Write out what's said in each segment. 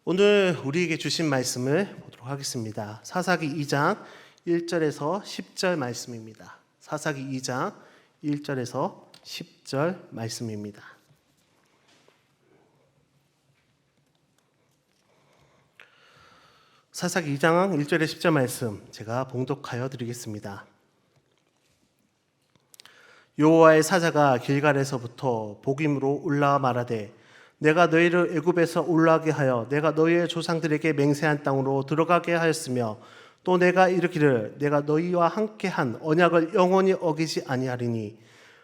오늘 우리에게 주신 말씀을 보도록 하겠습니다. 사사기 2장 1절에서 10절 말씀입니다. 사사기 2장 1절에서 10절 말씀입니다. 사사기 2장 1절에 10절 말씀 제가 봉독하여 드리겠습니다. 여호와의 사자가 길갈에서부터 복임으로 올라와 말하되 내가 너희를 애굽에서 올라가게 하여 내가 너희의 조상들에게 맹세한 땅으로 들어가게 하였으며 또 내가 이르기를 내가 너희와 함께한 언약을 영원히 어기지 아니하리니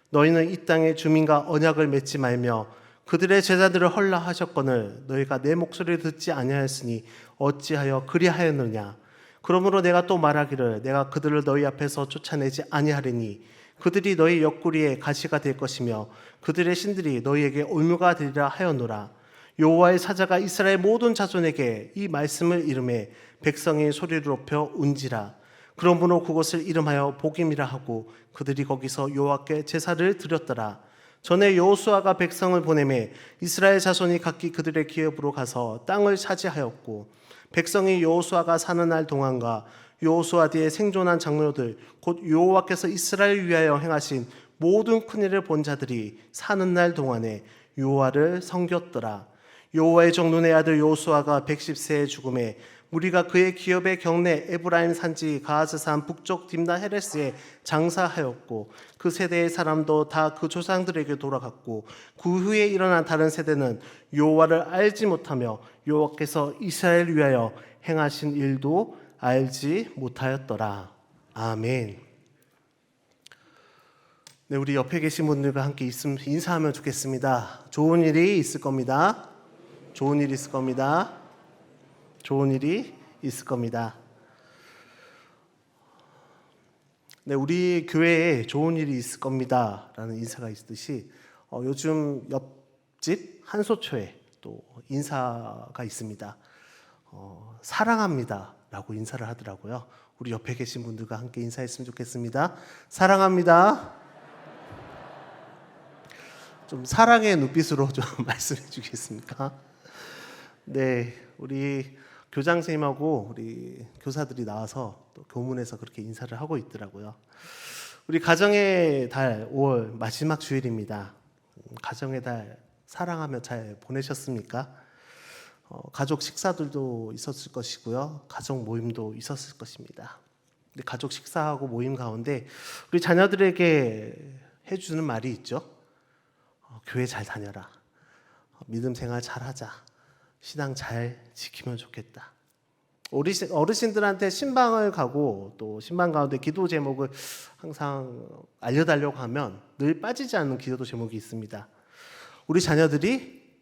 너희는 이 땅의 주민과 언약을 맺지 말며 그들의 제자들을 헐라 하셨거늘 너희가 내 목소리를 듣지 아니하였으니 어찌하여 그리하였느냐. 그러므로 내가 또 말하기를 내가 그들을 너희 앞에서 쫓아내지 아니하리니 그들이 너희 옆구리에 가시가 될 것이며 그들의 신들이 너희에게 올무가 되리라 하였노라. 여호와의 사자가 이스라엘 모든 자손에게 이 말씀을 이름해 백성이 소리를 높여 운지라. 그러므로 그곳을 이름하여 복임이라 하고 그들이 거기서 여호와께 제사를 드렸더라. 전에 여호수아가 백성을 보내매 이스라엘 자손이 각기 그들의 기업으로 가서 땅을 차지하였고 백성이 여호수아가 사는 날 동안과 여호수아 뒤에 생존한 장로들 곧 여호와께서 이스라엘 위하여 행하신 모든 큰일을 본 자들이 사는 날 동안에 여호와를 섬겼더라. 여호와의 종 눈의 아들 여호수아가 110세에 죽음에 무리가 그의 기업의 경내 에브라임 산지 가하스산 북쪽 딥나 헤레스에 장사하였고 그 세대의 사람도 다 그 조상들에게 돌아갔고 그 후에 일어난 다른 세대는 여호와를 알지 못하며 여호와께서 이스라엘 위하여 행하신 일도 알지 못하였더라. 아멘. 네, 우리 옆에 계신 분들과 함께 인사하면 좋겠습니다. 좋은 일이 있을 겁니다. 좋은 일이 있을 겁니다. 좋은 일이 있을 겁니다. 네, 우리 교회에 좋은 일이 있을 겁니다 라는 인사가 있듯이 요즘 옆집 한소초에 또 인사가 있습니다. 사랑합니다 라고 인사를 하더라고요. 우리 옆에 계신 분들과 함께 인사했으면 좋겠습니다. 사랑합니다. 좀 사랑의 눈빛으로 좀 말씀해 주시겠습니까? 네, 우리 교장 선생님하고 우리 교사들이 나와서 또 교문에서 그렇게 인사를 하고 있더라고요. 우리 가정의 달 5월 마지막 주일입니다. 가정의 달 사랑하며 잘 보내셨습니까? 가족 식사들도 있었을 것이고요. 가족 모임도 있었을 것입니다. 가족 식사하고 모임 가운데 우리 자녀들에게 해주는 말이 있죠. 교회 잘 다녀라. 믿음 생활 잘하자. 신앙 잘 지키면 좋겠다. 어르신들한테 신방을 가고 또 신방 가운데 기도 제목을 항상 알려달라고 하면 늘 빠지지 않는 기도 제목이 있습니다. 우리 자녀들이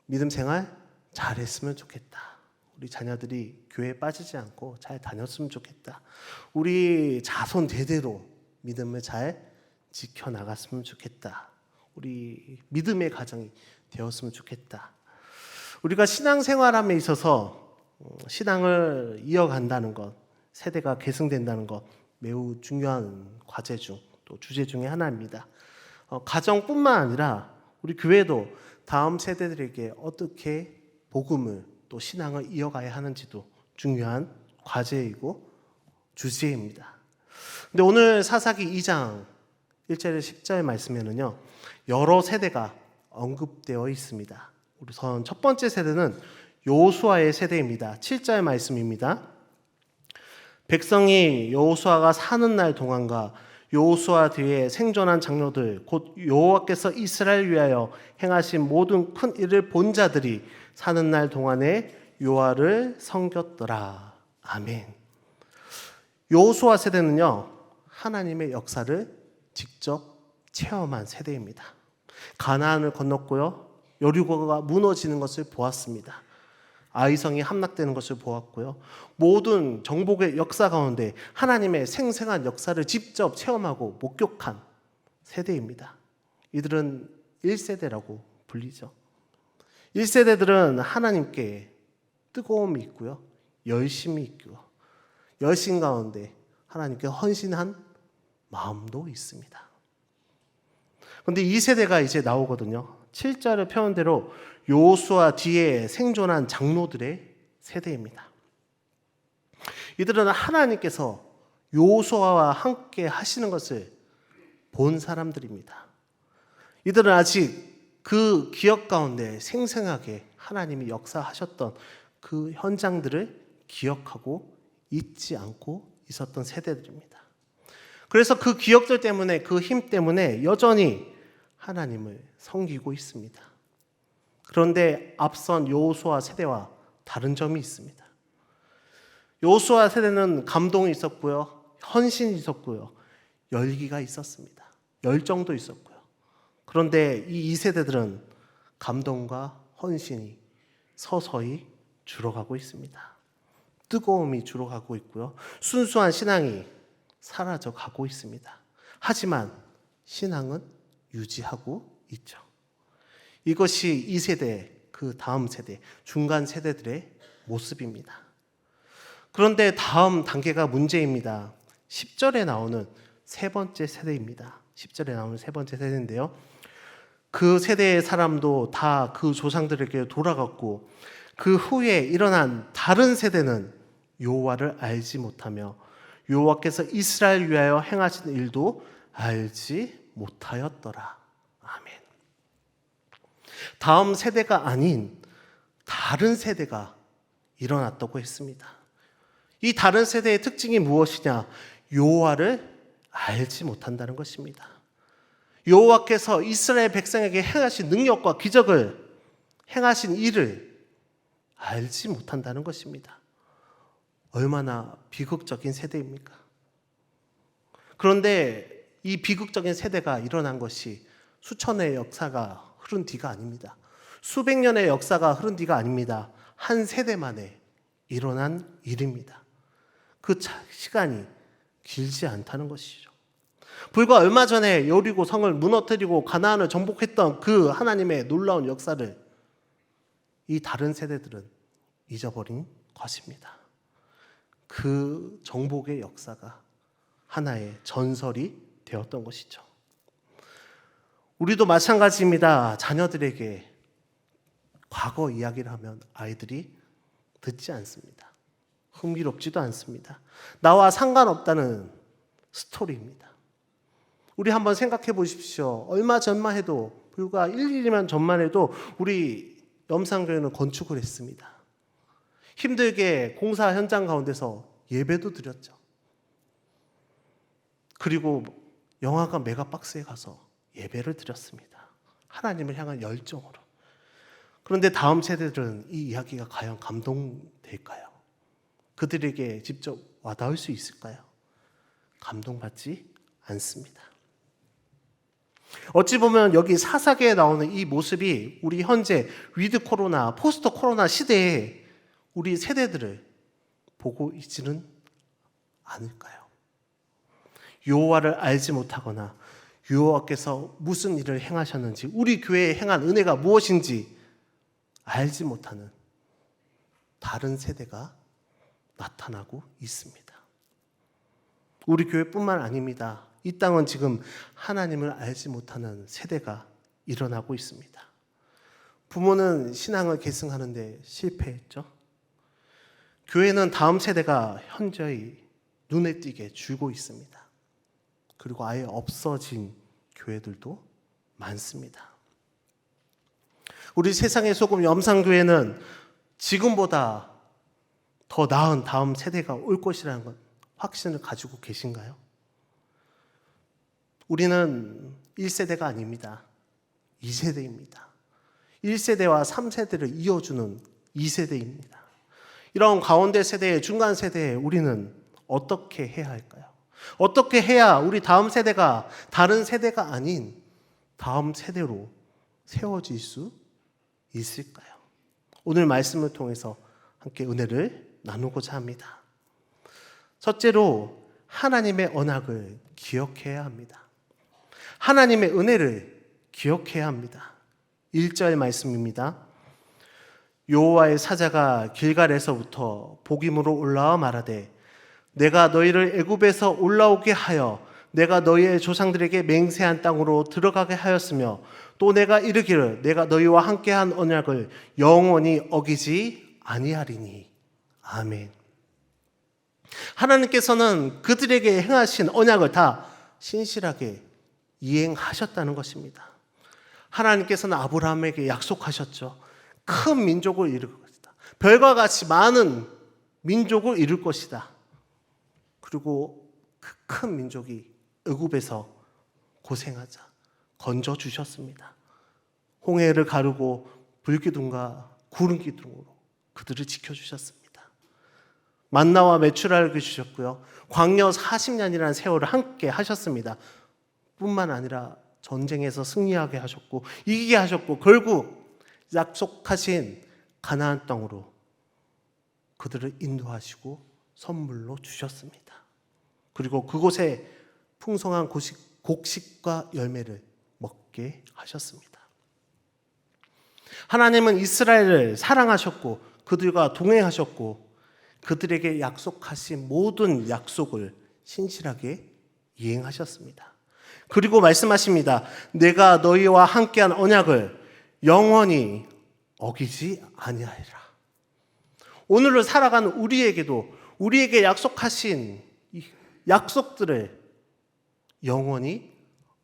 믿음 생활 잘했으면 좋겠다. 우리 자녀들이 교회에 빠지지 않고 잘 다녔으면 좋겠다. 우리 자손 대대로 믿음을 잘 지켜나갔으면 좋겠다. 우리 믿음의 가정이 되었으면 좋겠다. 우리가 신앙생활함에 있어서 신앙을 이어간다는 것, 세대가 계승된다는 것 매우 중요한 과제 중 또 주제 중에 하나입니다. 가정뿐만 아니라 우리 교회도 다음 세대들에게 어떻게 복음을 또 신앙을 이어가야 하는지도 중요한 과제이고 주제입니다. 근데 오늘 사사기 2장 1절에 10절 말씀에는요, 여러 세대가 언급되어 있습니다. 우선 첫 번째 세대는 여호수아의 세대입니다. 7절 말씀입니다. 백성이 여호수아가 사는 날 동안과 여호수아 뒤에 생존한 장로들 곧 여호와께서 이스라엘 위하여 행하신 모든 큰 일을 본 자들이 사는 날 동안에 여호와를 섬겼더라. 아멘. 여호수아 세대는요, 하나님의 역사를 직접 체험한 세대입니다. 가나안을 건넜고요, 여리고가 무너지는 것을 보았습니다. 아이성이 함락되는 것을 보았고요. 모든 정복의 역사 가운데 하나님의 생생한 역사를 직접 체험하고 목격한 세대입니다. 이들은 1세대라고 불리죠. 1세대들은 하나님께 뜨거움이 있고요, 열심이 있고요, 열심 가운데 하나님께 헌신한 마음도 있습니다. 그런데 2세대가 이제 나오거든요. 7절의 표현대로 여호수아 뒤에 생존한 장로들의 세대입니다. 이들은 하나님께서 여호수아와 함께 하시는 것을 본 사람들입니다. 이들은 아직 그 기억 가운데 생생하게 하나님이 역사하셨던 그 현장들을 기억하고 잊지 않고 있었던 세대들입니다. 그래서 그 기억들 때문에, 그 힘 때문에 여전히 하나님을 섬기고 있습니다. 그런데 앞선 여호수아 세대와 다른 점이 있습니다. 여호수아 세대는 감동이 있었고요, 헌신이 있었고요, 열기가 있었습니다. 열정도 있었고요. 그런데 이 세대들은 감동과 헌신이 서서히 줄어가고 있습니다. 뜨거움이 줄어가고 있고요, 순수한 신앙이 사라져가고 있습니다. 하지만 신앙은 유지하고 있죠. 이것이 이 세대, 그 다음 세대, 중간 세대들의 모습입니다. 그런데 다음 단계가 문제입니다. 10절에 나오는 세 번째 세대입니다. 10절에 나오는 세 번째 세대인데요, 그 세대의 사람도 다 그 조상들에게 돌아갔고 그 후에 일어난 다른 세대는 여호와를 알지 못하며 여호와께서 이스라엘 위하여 행하신 일도 알지 못하였더라. 아멘. 다음 세대가 아닌 다른 세대가 일어났다고 했습니다. 이 다른 세대의 특징이 무엇이냐? 여호와를 알지 못한다는 것입니다. 여호와께서 이스라엘 백성에게 행하신 능력과 기적을, 행하신 일을 알지 못한다는 것입니다. 얼마나 비극적인 세대입니까? 그런데 이 비극적인 세대가 일어난 것이 수천의 역사가 흐른 뒤가 아닙니다. 수백 년의 역사가 흐른 뒤가 아닙니다. 한 세대 만에 일어난 일입니다. 그 시간이 길지 않다는 것이죠. 불과 얼마 전에 여리고 성을 무너뜨리고 가나안을 정복했던 그 하나님의 놀라운 역사를 이 다른 세대들은 잊어버린 것입니다. 그 정복의 역사가 하나의 전설이 되었던 것이죠. 우리도 마찬가지입니다. 자녀들에게 과거 이야기를 하면 아이들이 듣지 않습니다. 흥미롭지도 않습니다. 나와 상관없다는 스토리입니다. 우리 한번 생각해 보십시오. 얼마 전만 해도, 불과 1, 2년 전만 해도 우리 염산교회는 건축을 했습니다. 힘들게 공사 현장 가운데서 예배도 드렸죠. 그리고 영화관 메가박스에 가서 예배를 드렸습니다. 하나님을 향한 열정으로. 그런데 다음 세대들은 이 이야기가 과연 감동될까요? 그들에게 직접 와닿을 수 있을까요? 감동받지 않습니다. 어찌 보면 여기 사사기에 나오는 이 모습이 우리 현재 위드 코로나, 포스트 코로나 시대에 우리 세대들을 보고 있지는 않을까요? 여호와를 알지 못하거나 여호와께서 무슨 일을 행하셨는지, 우리 교회에 행한 은혜가 무엇인지 알지 못하는 다른 세대가 나타나고 있습니다. 우리 교회뿐만 아닙니다. 이 땅은 지금 하나님을 알지 못하는 세대가 일어나고 있습니다. 부모는 신앙을 계승하는데 실패했죠. 교회는 다음 세대가 현저히 눈에 띄게 줄고 있습니다. 그리고 아예 없어진 교회들도 많습니다. 우리 세상의 소금 염산교회는 지금보다 더 나은 다음 세대가 올 것이라는 것, 확신을 가지고 계신가요? 우리는 1세대가 아닙니다. 2세대입니다. 1세대와 3세대를 이어주는 2세대입니다. 이런 가운데 세대, 중간 세대에 우리는 어떻게 해야 할까요? 어떻게 해야 우리 다음 세대가 다른 세대가 아닌 다음 세대로 세워질 수 있을까요? 오늘 말씀을 통해서 함께 은혜를 나누고자 합니다. 첫째로 하나님의 언약을 기억해야 합니다. 하나님의 은혜를 기억해야 합니다. 1절 말씀입니다. 여호와의 사자가 길갈에서부터 복임으로 올라와 말하되 내가 너희를 애굽에서 올라오게 하여 내가 너희의 조상들에게 맹세한 땅으로 들어가게 하였으며 또 내가 이르기를 내가 너희와 함께한 언약을 영원히 어기지 아니하리니. 아멘. 하나님께서는 그들에게 행하신 언약을 다 신실하게 이행하셨다는 것입니다. 하나님께서는 아브라함에게 약속하셨죠. 큰 민족을 이룰 것이다. 별과 같이 많은 민족을 이룰 것이다. 그리고 그 큰 민족이 애굽에서 고생하자 건져 주셨습니다. 홍해를 가르고 불기둥과 구름기둥으로 그들을 지켜주셨습니다. 만나와 메추라를 주셨고요. 광야 40년이라는 세월을 함께 하셨습니다. 뿐만 아니라 전쟁에서 승리하게 하셨고 이기게 하셨고 결국 약속하신 가나안 땅으로 그들을 인도하시고 선물로 주셨습니다. 그리고 그곳에 풍성한 곡식과 열매를 먹게 하셨습니다. 하나님은 이스라엘을 사랑하셨고 그들과 동행하셨고 그들에게 약속하신 모든 약속을 신실하게 이행하셨습니다. 그리고 말씀하십니다. 내가 너희와 함께한 언약을 영원히 어기지 아니하리라. 오늘을 살아가는 우리에게도 우리에게 약속하신 이 약속들을 영원히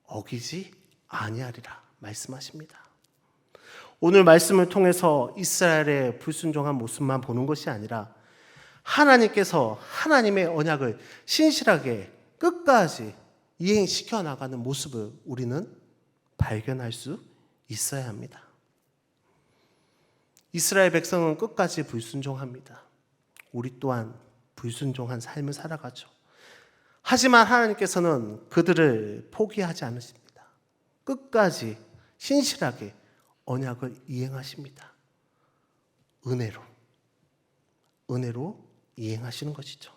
어기지 아니하리라 말씀하십니다. 오늘 말씀을 통해서 이스라엘의 불순종한 모습만 보는 것이 아니라 하나님께서 하나님의 언약을 신실하게 끝까지 이행시켜 나가는 모습을 우리는 발견할 수 있어야 합니다. 이스라엘 백성은 끝까지 불순종합니다. 우리 또한 불순종한 삶을 살아가죠. 하지만 하나님께서는 그들을 포기하지 않으십니다. 끝까지 신실하게 언약을 이행하십니다. 은혜로 이행하시는 것이죠.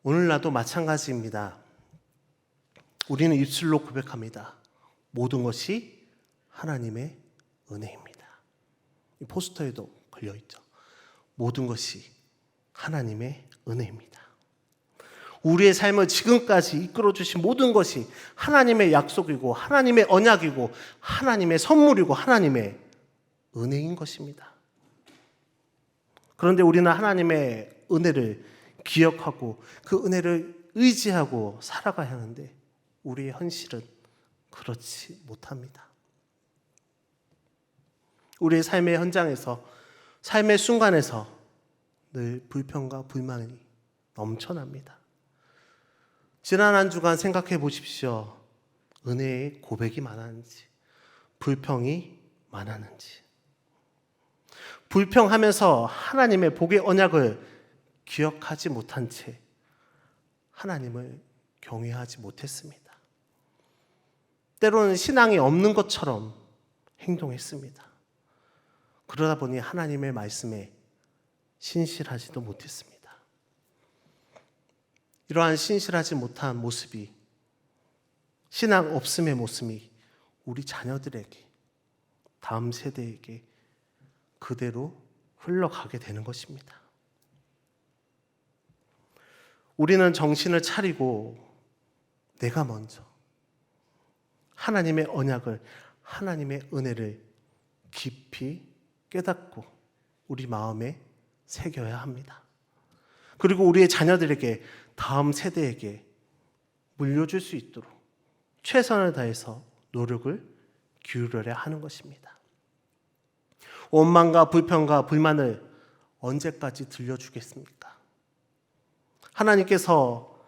오늘날도 마찬가지입니다. 우리는 입술로 고백합니다. 모든 것이 하나님의 은혜입니다. 이 포스터에도 걸려있죠. 모든 것이 하나님의 은혜입니다. 우리의 삶을 지금까지 이끌어주신 모든 것이 하나님의 약속이고 하나님의 언약이고 하나님의 선물이고 하나님의 은혜인 것입니다. 그런데 우리는 하나님의 은혜를 기억하고 그 은혜를 의지하고 살아가야 하는데 우리의 현실은 그렇지 못합니다. 우리의 삶의 현장에서 삶의 순간에서 늘 불평과 불만이 넘쳐납니다. 지난 한 주간 생각해 보십시오. 은혜의 고백이 많았는지 불평이 많았는지 불평하면서 하나님의 복의 언약을 기억하지 못한 채 하나님을 경외하지 못했습니다. 때로는 신앙이 없는 것처럼 행동했습니다. 그러다 보니 하나님의 말씀에 신실하지도 못했습니다. 이러한 신실하지 못한 모습이 신앙 없음의 모습이 우리 자녀들에게 다음 세대에게 그대로 흘러가게 되는 것입니다. 우리는 정신을 차리고 내가 먼저 하나님의 언약을 하나님의 은혜를 깊이 깨닫고 우리 마음에 새겨야 합니다. 그리고 우리의 자녀들에게 다음 세대에게 물려줄 수 있도록 최선을 다해서 노력을 기울여야 하는 것입니다. 원망과 불평과 불만을 언제까지 들려주겠습니까? 하나님께서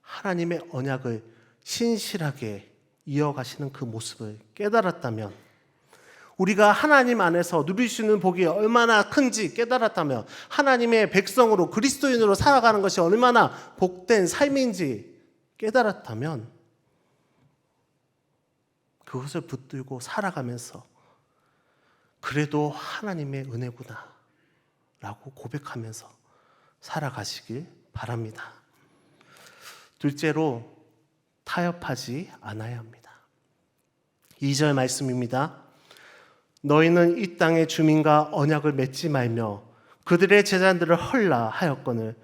하나님의 언약을 신실하게 이어가시는 그 모습을 깨달았다면 우리가 하나님 안에서 누릴 수 있는 복이 얼마나 큰지 깨달았다면 하나님의 백성으로 그리스도인으로 살아가는 것이 얼마나 복된 삶인지 깨달았다면 그것을 붙들고 살아가면서 그래도 하나님의 은혜구나 라고 고백하면서 살아가시길 바랍니다. 둘째로 타협하지 않아야 합니다. 2절 말씀입니다. 너희는 이 땅의 주민과 언약을 맺지 말며 그들의 제자들을 헐라 하였거늘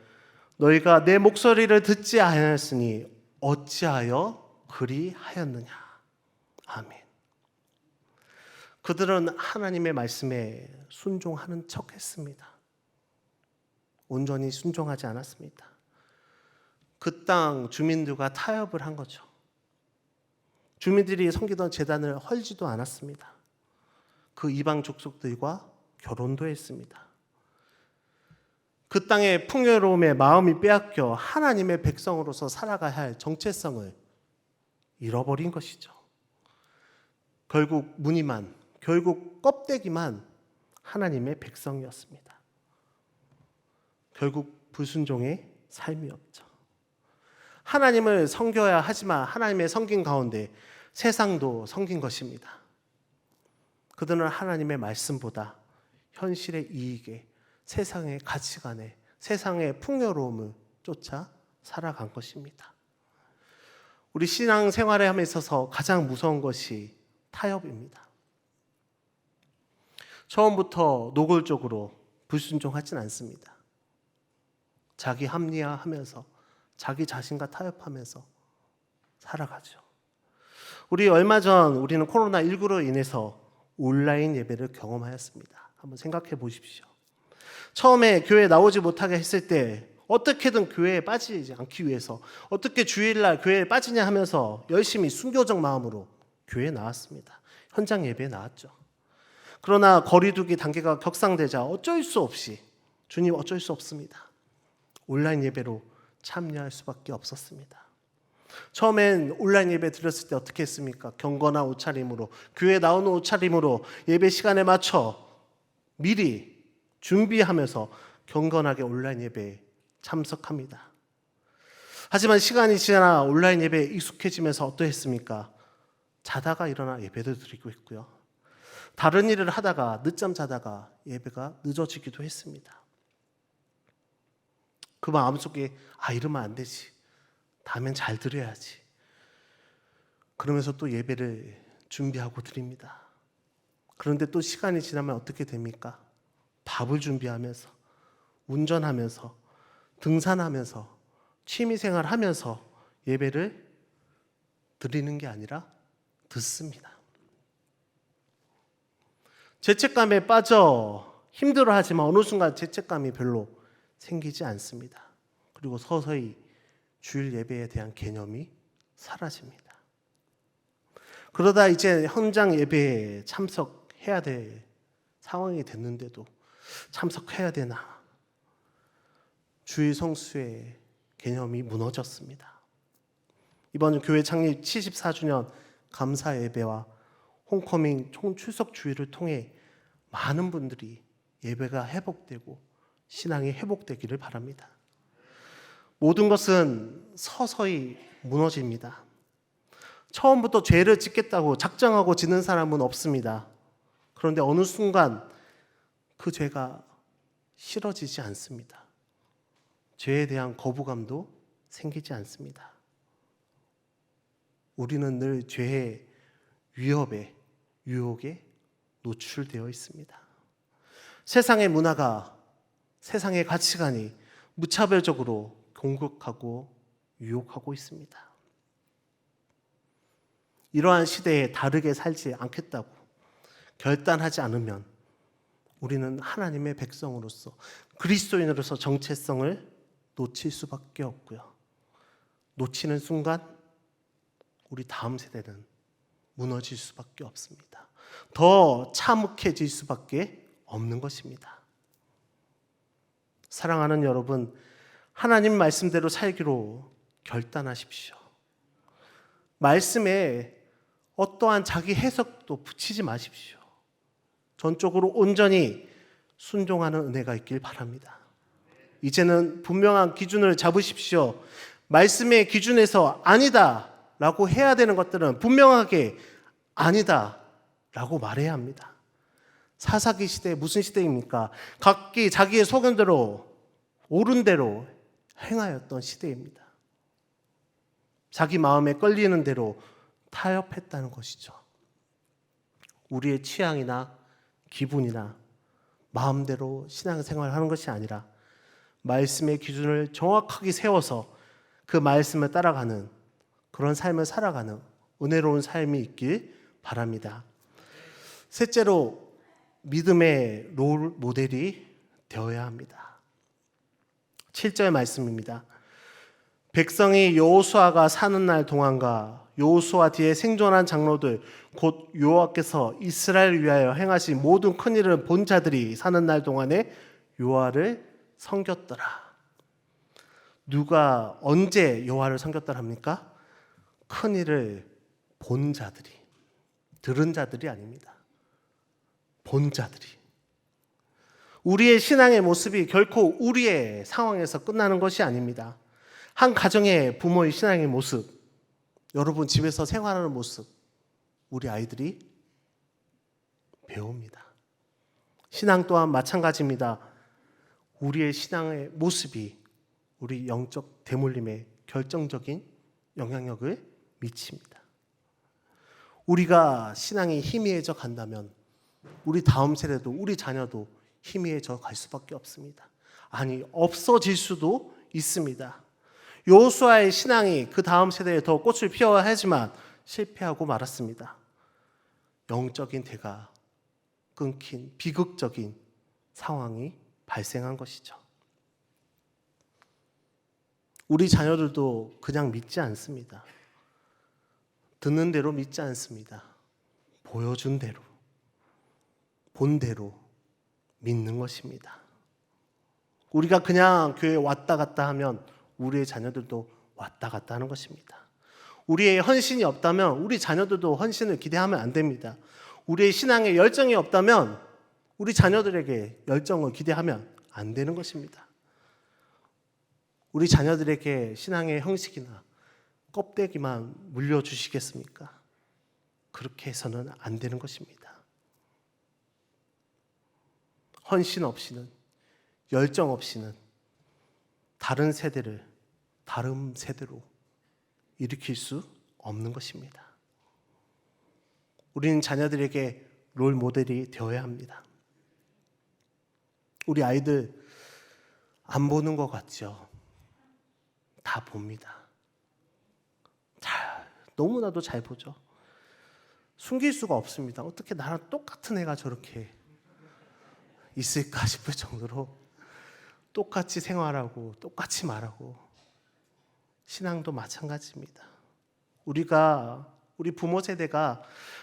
너희가 내 목소리를 듣지 아니하였으니 어찌하여 그리하였느냐. 아멘. 그들은 하나님의 말씀에 순종하는 척했습니다. 온전히 순종하지 않았습니다. 그 땅 주민들과 타협을 한 거죠. 주민들이 섬기던 제단을 헐지도 않았습니다. 그 이방 족속들과 결혼도 했습니다. 그 땅의 풍요로움에 마음이 빼앗겨 하나님의 백성으로서 살아가야 할 정체성을 잃어버린 것이죠. 결국 무늬만, 결국 껍데기만 하나님의 백성이었습니다. 결국 불순종의 삶이었죠. 하나님을 섬겨야 하지만 하나님의 섬긴 가운데 세상도 섬긴 것입니다. 그들은 하나님의 말씀보다 현실의 이익에, 세상의 가치관에, 세상의 풍요로움을 쫓아 살아간 것입니다. 우리 신앙 생활에 함에 있어서 가장 무서운 것이 타협입니다. 처음부터 노골적으로 불순종하진 않습니다. 자기 합리화하면서 자기 자신과 타협하면서 살아가죠. 우리 얼마 전 우리는 코로나19로 인해서 온라인 예배를 경험하였습니다. 한번 생각해 보십시오. 처음에 교회에 나오지 못하게 했을 때 어떻게든 교회에 빠지지 않기 위해서 어떻게 주일날 교회에 빠지냐 하면서 열심히 순교적 마음으로 교회에 나왔습니다. 현장 예배에 나왔죠. 그러나 거리두기 단계가 격상되자 어쩔 수 없이 주님 어쩔 수 없습니다. 온라인 예배로 참여할 수밖에 없었습니다. 처음엔 온라인 예배 드렸을 때 어떻게 했습니까? 경건한 옷차림으로, 교회 나오는 옷차림으로 예배 시간에 맞춰 미리 준비하면서 경건하게 온라인 예배에 참석합니다. 하지만 시간이 지나 온라인 예배에 익숙해지면서 어떠했습니까? 자다가 일어나 예배를 드리고 있고요. 다른 일을 하다가 늦잠 자다가 예배가 늦어지기도 했습니다. 그 마음속에 이러면 안 되지. 다음엔 잘 드려야지. 그러면서 또 예배를 준비하고 드립니다. 그런데 또 시간이 지나면 어떻게 됩니까? 밥을 준비하면서, 운전하면서, 등산하면서, 취미생활 하면서 예배를 드리는 게 아니라 듣습니다. 죄책감에 빠져 힘들어하지만 어느 순간 죄책감이 별로 생기지 않습니다. 그리고 서서히 주일 예배에 대한 개념이 사라집니다. 그러다 이제 현장 예배에 참석해야 될 상황이 됐는데도 참석해야 되나? 주일 성수의 개념이 무너졌습니다. 이번 교회 창립 74주년 감사 예배와 홈커밍 총출석 주일을 통해 많은 분들이 예배가 회복되고 신앙이 회복되기를 바랍니다. 모든 것은 서서히 무너집니다. 처음부터 죄를 짓겠다고 작정하고 짓는 사람은 없습니다. 그런데 어느 순간 그 죄가 싫어지지 않습니다. 죄에 대한 거부감도 생기지 않습니다. 우리는 늘 죄의 위협에, 유혹에 노출되어 있습니다. 세상의 문화가, 세상의 가치관이 무차별적으로 공격하고 유혹하고 있습니다. 이러한 시대에 다르게 살지 않겠다고 결단하지 않으면 우리는 하나님의 백성으로서, 그리스도인으로서 정체성을 놓칠 수밖에 없고요. 놓치는 순간 우리 다음 세대는 무너질 수밖에 없습니다. 더 참혹해질 수밖에 없는 것입니다. 사랑하는 여러분, 하나님 말씀대로 살기로 결단하십시오. 말씀에 어떠한 자기 해석도 붙이지 마십시오. 전적으로 온전히 순종하는 은혜가 있길 바랍니다. 이제는 분명한 기준을 잡으십시오. 말씀의 기준에서 아니다 라고 해야 되는 것들은 분명하게 아니다 라고 말해야 합니다. 사사기 시대 무슨 시대입니까? 각기 자기의 소견대로 옳은 대로 행하였던 시대입니다. 자기 마음에 끌리는 대로 타협했다는 것이죠. 우리의 취향이나 기분이나 마음대로 신앙생활을 하는 것이 아니라 말씀의 기준을 정확하게 세워서 그 말씀을 따라가는 그런 삶을 살아가는 은혜로운 삶이 있길 바랍니다. 셋째로 믿음의 롤 모델이 되어야 합니다. 7절 말씀입니다. 백성이 여호수아가 사는 날 동안과 여호수아 뒤에 생존한 장로들 곧 여호와께서 이스라엘을 위하여 행하신 모든 큰 일을 본 자들이 사는 날 동안에 여호와를 섬겼더라. 누가 언제 여호와를 섬겼더라 합니까? 큰 일을 본 자들이, 들은 자들이 아닙니다. 본 자들이. 우리의 신앙의 모습이 결코 우리의 상황에서 끝나는 것이 아닙니다. 한 가정의 부모의 신앙의 모습, 여러분 집에서 생활하는 모습, 우리 아이들이 배웁니다. 신앙 또한 마찬가지입니다. 우리의 신앙의 모습이 우리 영적 대물림에 결정적인 영향력을 미칩니다. 우리가 신앙이 희미해져 간다면 우리 다음 세대도 우리 자녀도 희미해져 갈 수밖에 없습니다. 아니, 없어질 수도 있습니다. 여호수아의 신앙이 그 다음 세대에 더 꽃을 피워야 하지만 실패하고 말았습니다. 영적인 대가 끊긴 비극적인 상황이 발생한 것이죠. 우리 자녀들도 그냥 믿지 않습니다. 듣는 대로 믿지 않습니다. 보여준 대로, 본 대로 믿는 것입니다. 우리가 그냥 교회에 왔다 갔다 하면 우리의 자녀들도 왔다 갔다 하는 것입니다. 우리의 헌신이 없다면 우리 자녀들도 헌신을 기대하면 안 됩니다. 우리의 신앙에 열정이 없다면 우리 자녀들에게 열정을 기대하면 안 되는 것입니다. 우리 자녀들에게 신앙의 형식이나 껍데기만 물려주시겠습니까? 그렇게 해서는 안 되는 것입니다. 헌신 없이는, 열정 없이는 다른 세대를 다른 세대로 일으킬 수 없는 것입니다. 우리는 자녀들에게 롤 모델이 되어야 합니다. 우리 아이들 안 보는 것 같죠? 다 봅니다. 너무나도 잘 보죠. 숨길 수가 없습니다. 어떻게 나랑 똑같은 애가 저렇게 있을까 싶을 정도로 똑같이 생활하고 똑같이 말하고 신앙도 마찬가지입니다. 우리 부모 세대가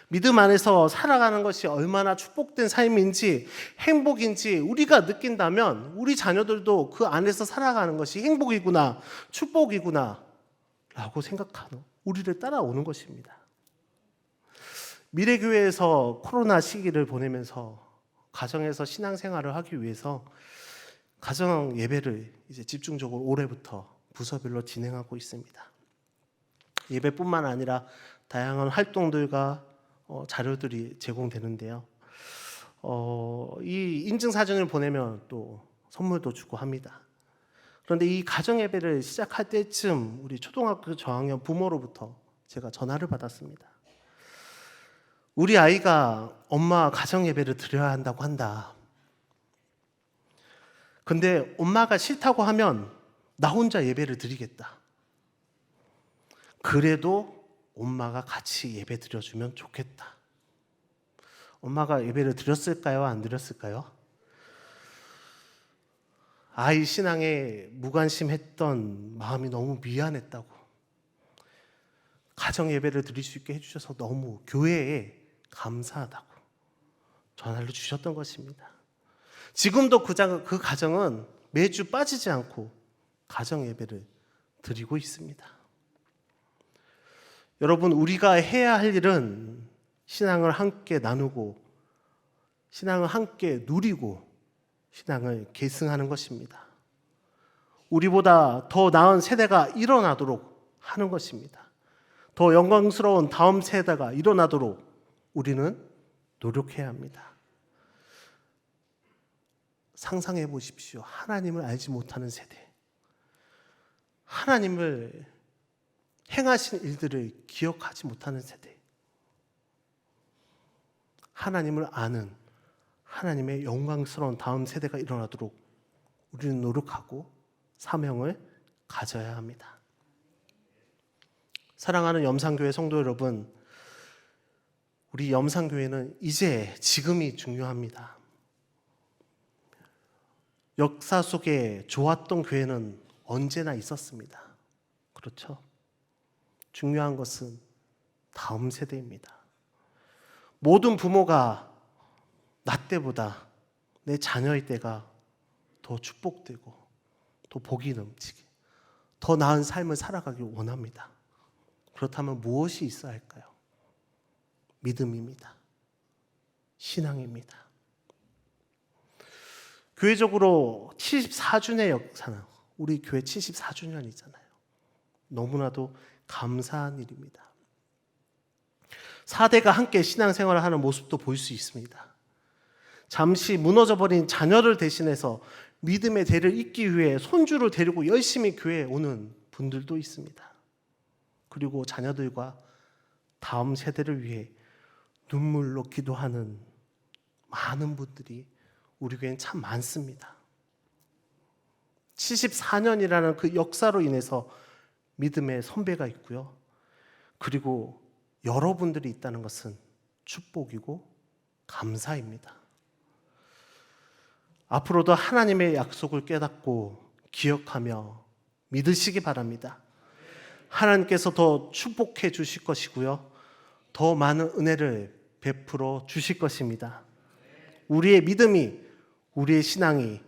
믿음 안에서 살아가는 것이 얼마나 축복된 삶인지 행복인지 우리가 느낀다면 우리 자녀들도 그 안에서 살아가는 것이 행복이구나, 축복이구나 라고 생각하는 우리를 따라오는 것입니다. 미래교회에서 코로나 시기를 보내면서 가정에서 신앙생활을 하기 위해서 가정 예배를 이제 집중적으로 올해부터 부서별로 진행하고 있습니다. 예배뿐만 아니라 다양한 활동들과 자료들이 제공되는데요. 이 인증사진을 보내면 또 선물도 주고 합니다. 그런데 이 가정 예배를 시작할 때쯤 우리 초등학교 저학년 부모로부터 제가 전화를 받았습니다. 우리 아이가 엄마 가정 예배를 드려야 한다고 한다. 근데 엄마가 싫다고 하면 나 혼자 예배를 드리겠다. 그래도 엄마가 같이 예배 드려주면 좋겠다. 엄마가 예배를 드렸을까요? 안 드렸을까요? 아이 신앙에 무관심했던 마음이 너무 미안했다고, 가정 예배를 드릴 수 있게 해주셔서 너무 교회에 감사하다고 전화를 주셨던 것입니다. 지금도 그 가정은 매주 빠지지 않고 가정 예배를 드리고 있습니다. 여러분, 우리가 해야 할 일은 신앙을 함께 나누고 신앙을 함께 누리고 신앙을 계승하는 것입니다. 우리보다 더 나은 세대가 일어나도록 하는 것입니다. 더 영광스러운 다음 세대가 일어나도록 우리는 노력해야 합니다. 상상해 보십시오. 하나님을 알지 못하는 세대. 하나님을 행하신 일들을 기억하지 못하는 세대. 하나님을 아는 하나님의 영광스러운 다음 세대가 일어나도록 우리는 노력하고 사명을 가져야 합니다. 사랑하는 염산교회 성도 여러분, 우리 염산교회는 이제 지금이 중요합니다. 역사 속에 좋았던 교회는 언제나 있었습니다. 그렇죠? 중요한 것은 다음 세대입니다. 모든 부모가 나 때보다 내 자녀의 때가 더 축복되고 더 복이 넘치게 더 나은 삶을 살아가길 원합니다. 그렇다면 무엇이 있어야 할까요? 믿음입니다. 신앙입니다. 교회적으로 74주년의 역사는 우리 교회 74주년이잖아요. 너무나도 감사한 일입니다. 4대가 함께 신앙생활을 하는 모습도 볼 수 있습니다. 잠시 무너져버린 자녀를 대신해서 믿음의 대를 잇기 위해 손주를 데리고 열심히 교회에 오는 분들도 있습니다. 그리고 자녀들과 다음 세대를 위해 눈물로 기도하는 많은 분들이 우리 교회는 참 많습니다. 74년이라는 그 역사로 인해서 믿음의 선배가 있고요. 그리고 여러분들이 있다는 것은 축복이고 감사입니다. 앞으로도 하나님의 약속을 깨닫고 기억하며 믿으시기 바랍니다. 하나님께서 더 축복해 주실 것이고요. 더 많은 은혜를 베풀어 주실 것입니다. 우리의 믿음이, 우리의 신앙이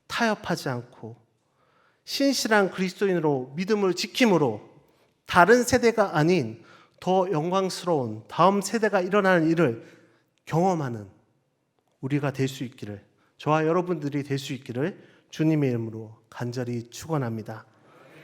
타협하지 않고 신실한 그리스도인으로 믿음을 지킴으로 다른 세대가 아닌 더 영광스러운 다음 세대가 일어나는 일을 경험하는 우리가 될 수 있기를, 저와 여러분들이 될 수 있기를 주님의 이름으로 간절히 축원합니다.